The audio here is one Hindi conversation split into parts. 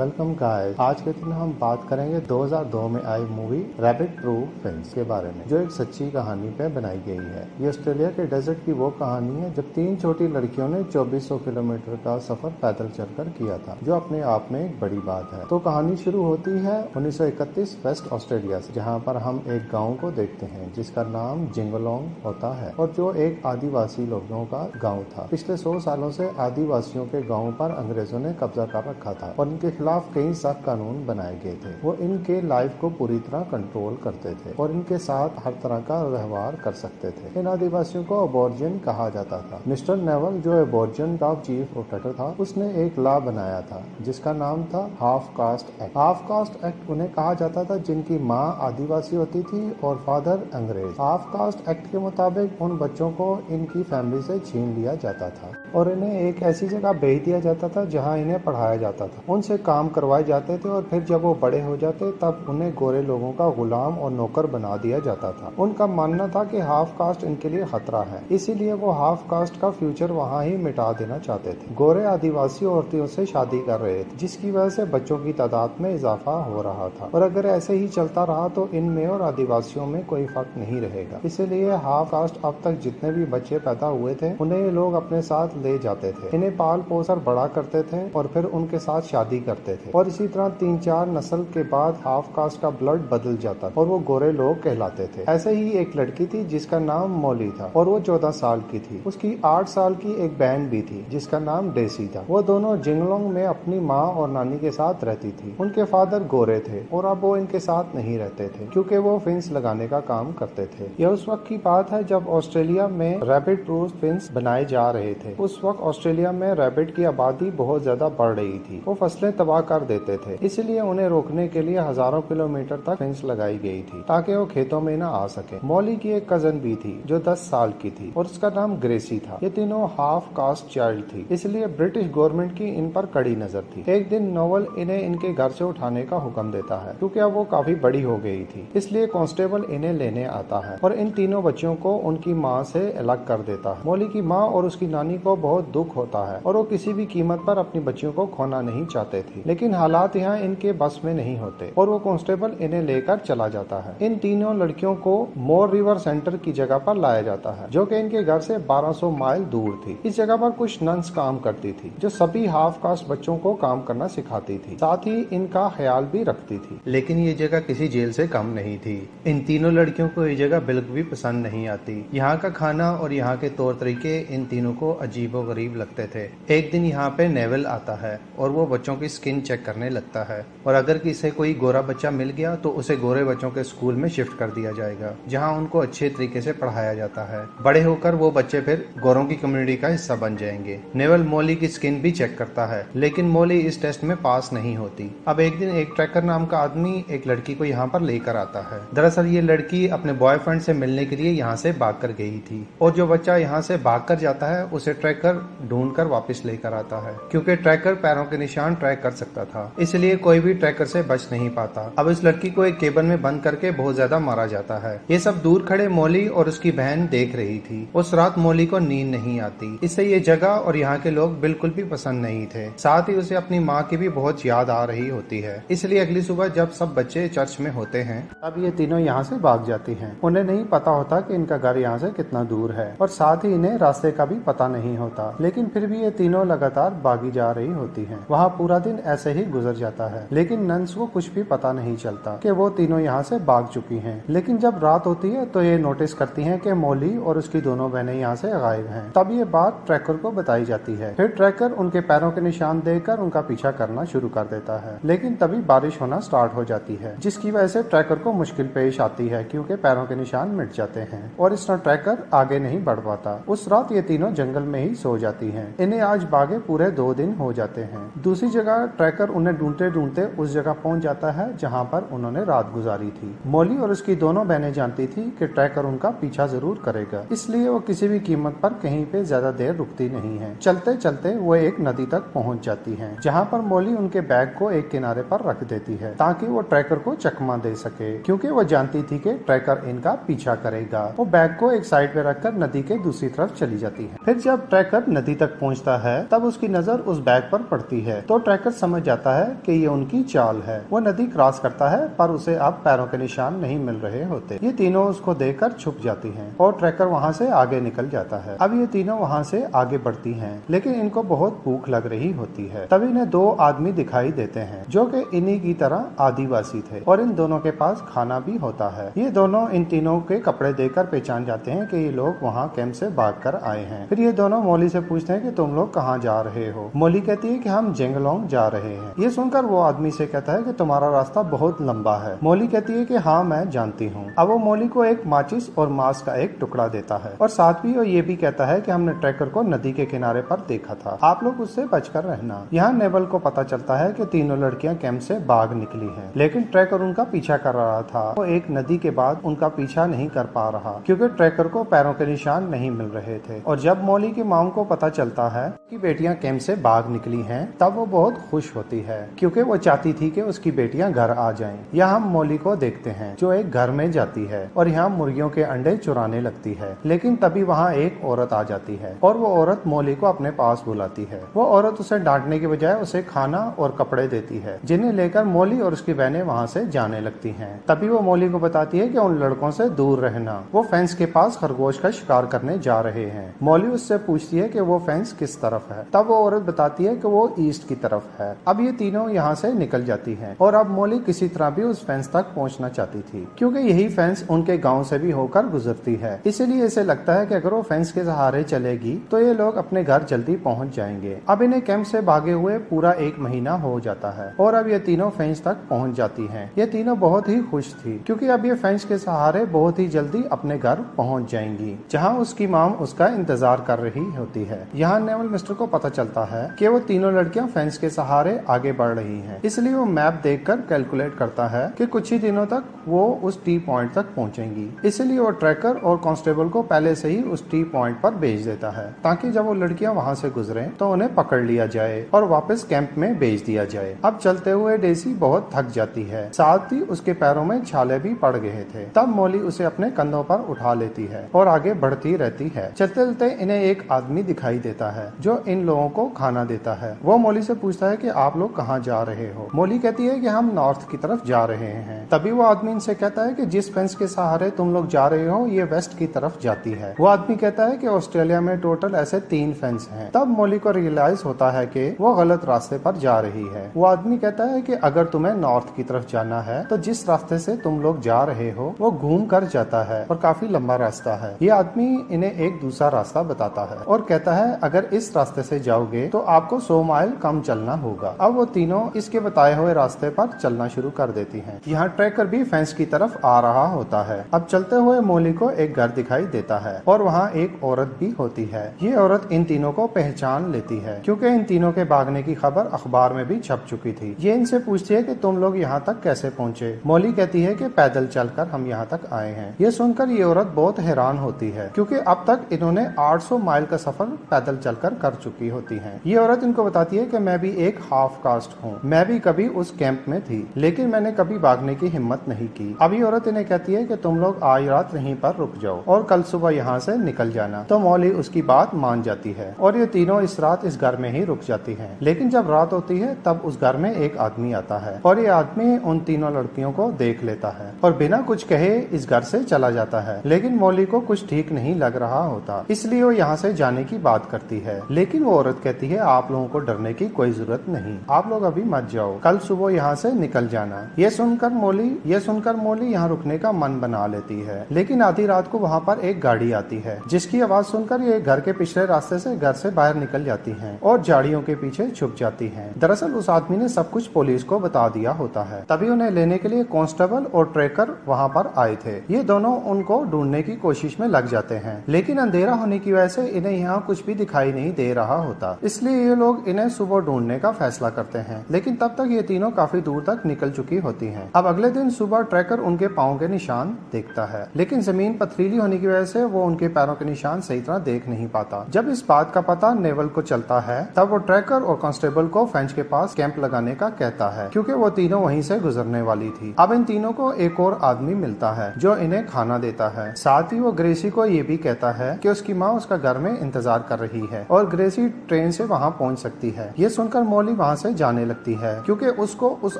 Welcome guys. आज के दिन हम बात करेंगे 2002 में आई मूवी रैबिट प्रूफ फिंच के बारे में, जो एक सच्ची कहानी पे बनाई गई है। ये ऑस्ट्रेलिया के डेजर्ट की वो कहानी है जब 3 छोटी लड़कियों ने 2400 किलोमीटर का सफर पैदल चलकर किया था, जो अपने आप में एक बड़ी बात है। तो कहानी शुरू होती है 1931 वेस्ट ऑस्ट्रेलिया से, जहाँ पर हम एक गाँव को देखते हैं जिसका नाम जिंगलोंग होता है और जो एक आदिवासी लोगों का गाँव था। पिछले 100 सालों से आदिवासियों के गाँव पर अंग्रेजों ने कब्जा कर रखा था और इनके खिलाफ कई सख्त कानून बनाए गए थे। वो इनके लाइफ को पूरी तरह कंट्रोल करते थे और इनके साथ हर तरह का व्यवहार कर सकते थे। इन आदिवासियों को अबॉर्जिन कहा जाता था। मिस्टर नेवल, जो अबॉर्जिन का चीफ प्रोटेक्टर था, उसने एक लॉ बनाया था जिसका नाम था half caste act. Half caste act उन्हें कहा जाता था जिनकी माँ आदिवासी होती थी और फादर अंग्रेज। हाफ कास्ट एक्ट के मुताबिक उन बच्चों को इनकी फैमिली से छीन लिया जाता था और इन्हें एक ऐसी जगह भेज दिया जाता था जहाँ इन्हें पढ़ाया जाता था। उनसे काम करवाए जाते थे और फिर जब वो बड़े हो जाते तब उन्हें गोरे लोगों का गुलाम और नौकर बना दिया जाता था। उनका मानना था कि हाफ कास्ट इनके लिए खतरा है, इसीलिए वो हाफ कास्ट का फ्यूचर वहाँ ही मिटा देना चाहते थे। गोरे आदिवासी औरतों से शादी कर रहे थे, जिसकी वजह से बच्चों की तादाद में इजाफा हो रहा था और अगर ऐसे ही चलता रहा तो इनमें और आदिवासियों में कोई फर्क नहीं रहेगा। इसीलिए हाफ कास्ट अब तक जितने भी बच्चे पैदा हुए थे उन्हें ये लोग अपने साथ ले जाते थे, इन्हें पाल पोसकर बड़ा करते थे और फिर उनके साथ शादी करते थे और इसी तरह 3-4 नस्ल के बाद हाफ कास्ट का ब्लड बदल जाता और वो गोरे लोग कहलाते थे। ऐसे ही एक लड़की थी जिसका नाम मॉली था और वो 14 साल की थी। उसकी 8 साल की एक बहन भी थी जिसका नाम डेसी था। वो दोनों जिंगलोंग में अपनी माँ और नानी के साथ रहती थी। उनके फादर गोरे थे और अब वो इनके साथ नहीं रहते थे क्योंकि वो फिंच लगाने का काम करते थे। यह उस वक्त की बात है जब ऑस्ट्रेलिया में रैबिट प्रूफ फिंच बनाए जा रहे थे। उस वक्त ऑस्ट्रेलिया में रैबिट की आबादी बहुत ज्यादा बढ़ रही थी। वो फसलें तबाह कर देते थे, इसलिए उन्हें रोकने के लिए हजारों किलोमीटर तक फेंस लगाई गई थी ताकि वो खेतों में न आ सके। मॉली की एक कजन भी थी जो 10 साल की थी और उसका नाम ग्रेसी था। ये तीनों हाफ कास्ट चाइल्ड थी, इसलिए ब्रिटिश गवर्नमेंट की इन पर कड़ी नजर थी। एक दिन नोवेल इन्हें इनके घर से उठाने का हुक्म देता है क्योंकि अब वो काफी बड़ी हो गई थी, इसलिए कांस्टेबल इन्हें लेने आता है और इन तीनों बच्चों को उनकी माँ से अलग कर देता है। मॉली की माँ और उसकी नानी को बहुत दुख होता है और वो किसी भी कीमत पर अपनी बच्चियों को खोना नहीं चाहते थे, लेकिन हालात यहाँ इनके बस में नहीं होते और वो कांस्टेबल इन्हें लेकर चला जाता है। इन तीनों लड़कियों को मोर रिवर सेंटर की जगह पर लाया जाता है जो कि इनके घर से 1200 माइल दूर थी। इस जगह पर कुछ नन्स काम करती थी जो सभी हाफ कास्ट बच्चों को काम करना सिखाती थी, साथ ही इनका ख्याल भी रखती थी। लेकिन ये जगह किसी जेल से कम नहीं थी। इन तीनों लड़कियों को ये जगह बिल्कुल भी पसंद नहीं आती। यहाँ का खाना और यहाँ के तौर तरीके इन तीनों को अजीबो गरीब लगते थे। एक दिन यहाँ पे नेवल आता है और वो बच्चों की स्किन चेक करने लगता है और अगर किसी कोई गोरा बच्चा मिल गया तो उसे गोरे बच्चों के स्कूल में शिफ्ट कर दिया जाएगा जहां उनको अच्छे तरीके से पढ़ाया जाता है। बड़े होकर वो बच्चे फिर गोरों की कम्युनिटी का हिस्सा बन जाएंगे। नेवल मॉली की स्किन भी चेक करता है, लेकिन मॉली इस टेस्ट में पास नहीं होती। अब एक दिन एक ट्रैकर नाम का आदमी एक लड़की को यहाँ पर लेकर आता है। दरअसल ये लड़की अपने बॉयफ्रेंड से मिलने के लिए यहाँ से भाग कर गई थी और जो बच्चा यहाँ से भाग कर जाता है उसे ट्रैकर ढूंढ कर वापिस लेकर आता है क्योंकि ट्रैकर पैरों के निशान ट्रैक कर सकता था, इसलिए कोई भी ट्रैकर से बच नहीं पाता। अब इस लड़की को एक केबल में बंद करके बहुत ज्यादा मारा जाता है। ये सब दूर खड़े मॉली और उसकी बहन देख रही थी। उस रात मॉली को नींद नहीं आती, इससे ये जगह और यहाँ के लोग बिल्कुल भी पसंद नहीं थे। साथ ही उसे अपनी माँ की भी बहुत याद आ रही होती है, इसलिए अगली सुबह जब सब बच्चे चर्च में होते हैं तब ये तीनों यहाँ से भाग जाती हैं। उन्हें नहीं पता होता कि इनका घर यहाँ से कितना दूर है और साथ ही इन्हें रास्ते का भी पता नहीं होता, लेकिन फिर भी ये तीनों लगातार भागी जा रही होती हैं। वहाँ पूरा दिन ऐसे ही गुजर जाता है, लेकिन नन्स को कुछ भी पता नहीं चलता कि वो तीनों यहाँ से भाग चुकी हैं। लेकिन जब रात होती है तो ये नोटिस करती हैं कि मॉली और उसकी दोनों बहनें यहाँ से गायब हैं। तब ये बात ट्रैकर को बताई जाती है। फिर ट्रैकर उनके पैरों के निशान देखकर उनका पीछा करना शुरू कर देता है, लेकिन तभी बारिश होना स्टार्ट हो जाती है जिसकी वजह से ट्रैकर को मुश्किल पेश आती है क्योंकि पैरों के निशान मिट जाते हैं और इस तरह ट्रैकर आगे नहीं बढ़ पाता। उस रात ये तीनों जंगल में ही सो जाती हैं। इन्हें आज भागे पूरे 2 दिन हो जाते हैं। दूसरी जगह ट्रैकर उन्हें ढूंढते ढूंढते उस जगह पहुंच जाता है जहां पर उन्होंने रात गुजारी थी। मॉली और उसकी दोनों बहनें जानती थी कि ट्रैकर उनका पीछा जरूर करेगा, इसलिए वो किसी भी कीमत पर कहीं पे ज्यादा देर रुकती नहीं है। चलते चलते वो एक नदी तक पहुंच जाती हैं, जहां पर मॉली उनके बैग को एक किनारे पर रख देती है ताकि वो ट्रैकर को चकमा दे सके, क्योंकि वो जानती थी कि ट्रैकर इनका पीछा करेगा। वो बैग को एक साइड पे रखकर नदी के दूसरी तरफ चली जाती है। फिर जब ट्रैकर नदी तक पहुंचता है तब उसकी नजर उस बैग पर पड़ती है तो ट्रैकर समझ जाता है कि ये उनकी चाल है। वो नदी क्रॉस करता है पर उसे अब पैरों के निशान नहीं मिल रहे होते। ये तीनों उसको देखकर छुप जाती हैं और ट्रैकर वहाँ से आगे निकल जाता है। अब ये तीनों वहाँ से आगे बढ़ती हैं लेकिन इनको बहुत भूख लग रही होती है। तभी इन्हें दो आदमी दिखाई देते हैं जो कि इन्हीं की तरह आदिवासी थे और इन दोनों के पास खाना भी होता है। ये दोनों इन तीनों के कपड़े देखकर पहचान जाते हैं कि ये लोग वहाँ कैंप से भागकर आए हैं। फिर ये दोनों मौली से पूछते हैं कि तुम लोग कहाँ जा रहे हो। मौली कहती है कि हम जेंगलोंग जा रहे हैं। ये सुनकर वो आदमी से कहता है कि तुम्हारा रास्ता बहुत लंबा है। मौली कहती है कि हाँ मैं जानती हूँ। अब वो मौली को एक माचिस और मांस का एक टुकड़ा देता है और साथ भी वो ये भी कहता है कि हमने ट्रैकर को नदी के किनारे पर देखा था, आप लोग उससे बचकर रहना। यहाँ नेवल को पता चलता है कि तीनों लड़कियां कैंप से भाग निकली हैं, लेकिन ट्रैकर उनका पीछा कर रहा था। वो एक नदी के बाद उनका पीछा नहीं कर पा रहा क्योंकि ट्रैकर को पैरों के निशान नहीं मिल रहे थे। और जब मौली की माम को पता चलता है कि बेटियां कैंप से भाग निकली हैं, तब वो बहुत खुश होती है क्योंकि वो चाहती थी कि उसकी बेटियां घर आ जाएं। यहाँ हम मौली को देखते हैं जो एक घर में जाती है और यहाँ मुर्गियों के अंडे चुराने लगती है, लेकिन तभी वहाँ एक औरत आ जाती है और वो औरत मौली को अपने पास बुलाती है। वो औरत उसे डांटने के बजाय उसे खाना और कपड़े देती है जिन्हें लेकर मौली और उसकी बहनें वहाँ से जाने लगती हैं। तभी वो मौली को बताती है कि उन लड़कों से दूर रहना, वो फेंस के पास खरगोश का शिकार करने जा रहे हैं। मौली उससे पूछती है कि वो फेंस किस तरफ है। तब वो औरत बताती है कि वो ईस्ट की तरफ है। अब ये तीनों यहाँ से निकल जाती हैं और अब मौली किसी तरह भी उस फेंस तक पहुँचना चाहती थी क्योंकि यही फेंस उनके गाँव से भी होकर गुजरती है। इसीलिए इसे लगता है कि अगर वो फेंस के सहारे चलेगी तो ये लोग अपने घर जल्दी पहुँच जाएंगे। अब इन्हें कैंप से भागे हुए पूरा 1 महीना हो जाता है और अब ये तीनों फेंस तक पहुँच जाती हैं। ये तीनों बहुत ही खुश थी क्योंकि अब ये फेंस के सहारे बहुत ही जल्दी अपने घर पहुँच जाएंगी जहाँ उसकी माम उसका इंतजार कर रही होती है। यहाँ नेवल मिस्टर को पता चलता है कि वो तीनों लड़कियां फेंस के सहारे आगे बढ़ रही हैं, इसलिए वो मैप देखकर कैलकुलेट करता है कि कुछ ही दिनों तक वो उस टी पॉइंट तक पहुंचेंगी। इसलिए वो ट्रैकर और कांस्टेबल को पहले से ही उस टी पॉइंट पर भेज देता है ताकि जब वो लड़कियां वहां से गुजरे तो उन्हें पकड़ लिया जाए और वापस कैंप में भेज दिया जाए। अब चलते हुए डेसी बहुत थक जाती है, साथ ही उसके पैरों में छाले भी पड़ गए थे। तब मौली उसे अपने कंधों पर उठा लेती है और आगे बढ़ती रहती है। चलते चलते इन्हें एक आदमी दिखाई देता है जो इन लोगों को खाना देता है। वो मौली से पूछता है कि आप लोग कहाँ जा रहे हो। मौली कहती है कि हम नॉर्थ की तरफ जा रहे हैं। तभी वो आदमी इनसे कहता है कि जिस फेंस के सहारे तुम लोग जा रहे हो ये वेस्ट की तरफ जाती है। वो आदमी कहता है कि ऑस्ट्रेलिया में टोटल ऐसे 3 फेंस हैं। तब मौली को रियलाइज होता है कि वो गलत रास्ते पर जा रही है। वो आदमी कहता है कि अगर तुम्हें नॉर्थ की तरफ जाना है तो जिस रास्ते से तुम लोग जा रहे हो वो घूम कर जाता है और काफी लंबा रास्ता है। ये आदमी इन्हें एक दूसरा रास्ता बताता है और कहता है अगर इस रास्ते से जाओगे तो आपको 100 माइल कम चलना होगा। अब वो तीनों इसके बताए हुए रास्ते पर चलना शुरू कर देती हैं। यहाँ ट्रैकर भी फेंस की तरफ आ रहा होता है। अब चलते हुए मौली को एक घर दिखाई देता है और वहाँ एक औरत भी होती है। ये औरत इन तीनों को पहचान लेती है क्योंकि इन तीनों के भागने की खबर अखबार में भी छप चुकी थी। ये इनसे पूछती है कि तुम लोग यहाँ तक कैसे पहुँचे। मौली कहती है कि पैदल चलकर हम यहाँ तक आए हैं। ये सुनकर ये औरत बहुत हैरान होती है क्योंकि अब तक इन्होंने 800 माइल का सफर पैदल चलकर कर चुकी होती हैं। ये औरत इनको बताती है कि मैं भी एक हाफ कास्ट हूँ, मैं भी कभी उस कैंप में थी लेकिन मैंने कभी भागने की हिम्मत नहीं की। अब ये औरत इन्हें कहती है कि तुम लोग आज रात यहीं पर रुक जाओ और कल सुबह यहाँ से निकल जाना। तो मौली उसकी बात मान जाती है और ये तीनों इस रात इस घर में ही रुक जाती हैं। लेकिन जब रात होती है तब उस घर में एक आदमी आता है और ये आदमी उन तीनों लड़कियों को देख लेता है और बिना कुछ कहे इस घर से चला जाता है। लेकिन मौली को कुछ ठीक नहीं लग रहा होता, इसलिए वो यहाँ से जाने की बात करती है। लेकिन वो औरत कहती है आप लोगों को डरने की कोई जरूरत नहीं, आप लोग अभी मत जाओ, कल सुबह यहाँ से निकल जाना। ये सुनकर मौली यहाँ रुकने का मन बना लेती है। लेकिन आधी रात को वहाँ पर एक गाड़ी आती है जिसकी आवाज सुनकर ये घर के पिछले रास्ते से घर से बाहर निकल जाती हैं और झाड़ियों के पीछे छुप जाती हैं। दरअसल उस आदमी ने सब कुछ पुलिस को बता दिया होता है। तभी उन्हें लेने के लिए कांस्टेबल और ट्रैकर वहाँ पर आए थे। ये दोनों उनको ढूंढने की कोशिश में लग जाते हैं लेकिन अंधेरा होने की वजह से इन्हें यहाँ कुछ भी दिखाई नहीं दे रहा होता, इसलिए ये लोग इन्हें सुबह ढूंढने का फैसला करते हैं। लेकिन तब तक ये तीनों काफी दूर तक निकल चुकी होती हैं। अब अगले दिन सुबह ट्रैकर उनके पाँव के निशान देखता है लेकिन जमीन पथरीली होने की वजह से वो उनके पैरों के निशान सही तरह देख नहीं पाता। जब इस बात का पता नेवल को चलता है तब वो ट्रैकर और कांस्टेबल को फेंच के पास कैंप लगाने का कहता है क्योंकि वो तीनों वहीं से गुजरने वाली थी। अब इन तीनों को एक और आदमी मिलता है जो इन्हें खाना देता है। साथ ही वो ग्रेसी को ये भी कहता है कि उसकी माँ उसका घर में इंतजार कर रही है और ग्रेसी ट्रेन से वहाँ पहुँच सकती है। ये सुनकर मॉली वहाँ से जाने लगती है क्योंकि उसको उस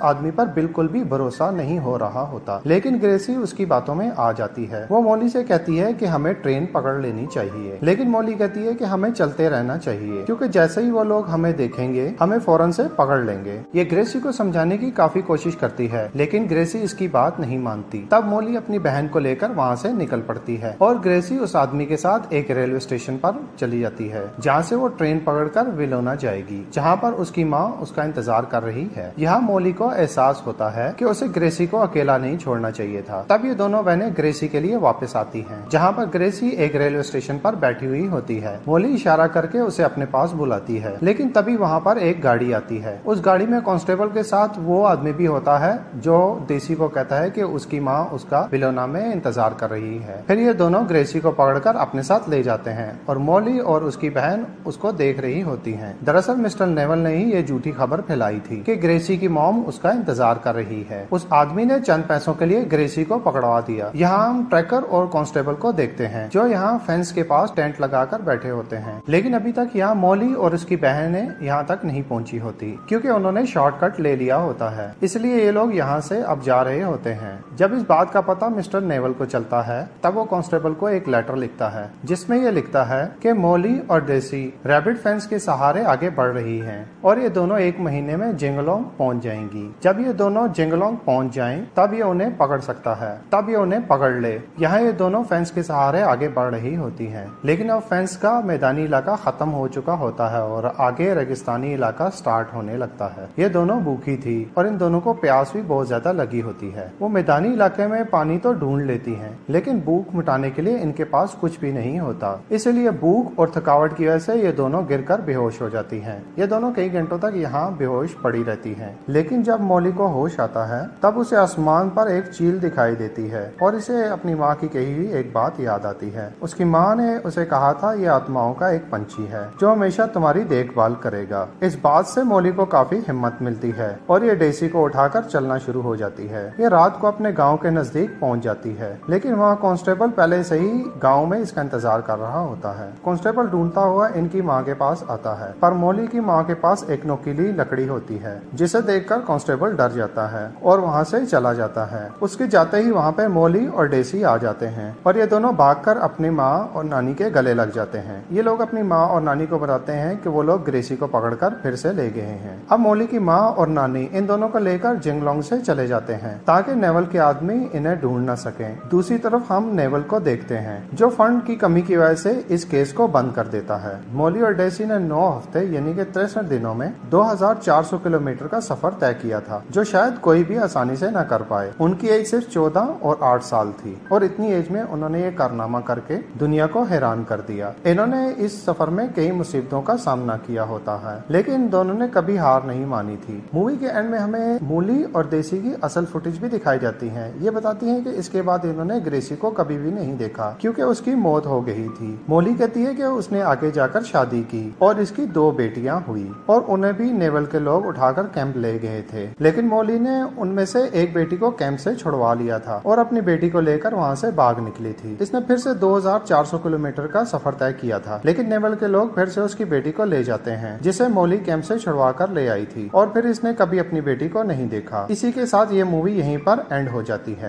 आदमी पर बिल्कुल भी भरोसा नहीं हो रहा होता। लेकिन ग्रेसी उसकी बातों में आ जाती है। वो मॉली से कहती है कि हमें ट्रेन पकड़ लेनी चाहिए, लेकिन मॉली कहती है कि हमें चलते रहना चाहिए क्योंकि जैसे ही वो लोग हमें देखेंगे हमें फौरन से पकड़ लेंगे। ये ग्रेसी को समझाने की काफी कोशिश करती है, लेकिन ग्रेसी इसकी बात नहीं मानती। तब मॉली अपनी बहन को लेकर वहाँ से निकल पड़ती है और ग्रेसी उस आदमी के साथ एक रेलवे स्टेशन पर चली जाती है जहाँ से वो ट्रेन पकड़कर विलोना जाएगी, जहाँ पर उसकी माँ उसका इंतजार कर रही है। यहाँ मॉली को एहसास होता है कि उसे ग्रेसी को अकेला नहीं छोड़ना चाहिए था। तब ये दोनों बहनें ग्रेसी के लिए वापस आती हैं, जहाँ पर ग्रेसी एक रेलवे स्टेशन पर बैठी हुई होती है। मॉली इशारा करके उसे अपने पास बुलाती है, लेकिन तभी वहाँ पर एक गाड़ी आती है। उस गाड़ी में कांस्टेबल के साथ वो आदमी भी होता है जो देसी को कहता है कि उसकी माँ उसका विलोना में इंतजार कर रही है। फिर ये दोनों ग्रेसी को पकड़कर अपने साथ ले जाते हैं और मॉली और उसकी बहन उसको देख रही होती हैं। दरअसल मिस्टर नेवल ने ही ये झूठी खबर फैलाई थी कि ग्रेसी की मॉम उसका इंतजार कर रही है। उस आदमी ने चंद पैसों के लिए ग्रेसी को पकड़वा दिया। यहाँ हम ट्रैकर और कांस्टेबल को देखते हैं जो यहाँ फेंस के पास टेंट लगाकर बैठे होते हैं, लेकिन अभी तक यहाँ मॉली और उसकी बहनें यहाँ तक नहीं पहुँची होती क्योंकि उन्होंने शॉर्टकट ले लिया होता है। इसलिए ये लोग यहाँ से अब जा रहे होते हैं। जब इस बात का पता मिस्टर नेवल को चलता है तब वो कांस्टेबल को एक लेटर लिखता है जिसमें ये लिखता है कि मॉली और डेसी रैबिट फेंस के सहारे आगे बढ़ रही हैं और ये दोनों एक महीने में जिंगलोंग पहुंच जाएंगी। जब ये दोनों जिंगलोंग पहुंच जाएं तब ये उन्हें पकड़ सकता है, तब ये उन्हें पकड़ ले। यहाँ ये दोनों फेंस के सहारे आगे बढ़ रही होती हैं, लेकिन अब फेंस का मैदानी इलाका खत्म हो चुका होता है और आगे रेगिस्तानी इलाका स्टार्ट होने लगता है। ये दोनों भूखी थी और इन दोनों को प्यास भी बहुत ज्यादा लगी होती है। वो मैदानी इलाके में पानी तो ढूंढ लेती हैं, लेकिन भूख मिटाने के लिए इनके पास कुछ भी नहीं होता। इसलिए भूख और थकावट की वजह से ये दोनों गिरकर बेहोश हो जाती हैं। ये दोनों कई घंटों तक यहाँ बेहोश पड़ी रहती हैं। लेकिन जब मॉली को होश आता है तब उसे आसमान पर एक चील दिखाई देती है और इसे अपनी माँ की कही हुई एक बात याद आती है। उसकी माँ ने उसे कहा था ये आत्माओं का एक पंछी है जो हमेशा तुम्हारी देखभाल करेगा। इस बात से मॉली को काफी हिम्मत मिलती है और ये डेसी को उठाकर चलना शुरू हो जाती है। ये रात को अपने गाँव के नजदीक पहुँच जाती है, लेकिन वहाँ कांस्टेबल पहले से ही गाँव में इसका इंतजार कर रहा होता है। कांस्टेबल ढूंढता हुआ इनकी माँ के पास आता है, पर मॉली की माँ के पास एक नुकीली लकड़ी होती है जिसे देखकर कांस्टेबल डर जाता है और वहाँ से चला जाता है। उसके जाते ही वहाँ पे मॉली और डेसी आ जाते हैं और ये दोनों भागकर अपनी माँ और नानी के गले लग जाते हैं। ये लोग अपनी माँ और नानी को बताते हैं कि वो लोग ग्रेसी को पकड़कर फिर से ले गए हैं। अब मॉली की माँ और नानी इन दोनों को लेकर जिंगलोंग से चले जाते हैं ताकि नेवल के आदमी इन्हें ढूंढ न सके। दूसरी तरफ हम नेवल को देखते हैं जो फंड की कमी की वजह से इस केस को बंद कर देता है। मॉली और डेसी ने 9 हफ्ते यानी कि 63 दिनों में 2400 किलोमीटर का सफर तय किया था, जो शायद कोई भी आसानी से न कर पाए। उनकी एज सिर्फ 14 और 8 साल थी और इतनी एज में उन्होंने ये कारनामा करके दुनिया को हैरान कर दिया। इन्होंने इस सफर में कई मुसीबतों का सामना किया होता है, लेकिन दोनों ने कभी हार नहीं मानी थी। मूवी के एंड में हमें मॉली और डेसी की असल फुटेज भी दिखाई जाती है। ये बताती है कि इसके बाद इन्होंने ग्रेसी को कभी भी नहीं देखा क्योंकि उसकी मौत हो गई थी। मॉली कहती है कि उसने आगे जाकर शादी की और इसकी 2 बेटियां हुई और उन्हें भी नेवल के लोग उठाकर कैंप ले गए थे, लेकिन मॉली ने उनमें से एक बेटी को कैंप से छुड़वा लिया था और अपनी बेटी को लेकर वहां से भाग निकली थी। इसने फिर से 2400 किलोमीटर का सफर तय किया था, लेकिन नेवल के लोग फिर से उसकी बेटी को ले जाते हैं जिसे मॉली कैंप से छुड़वा कर ले आई थी और फिर इसने कभी अपनी बेटी को नहीं देखा। इसी के साथ ये मूवी यहीं पर एंड हो जाती है।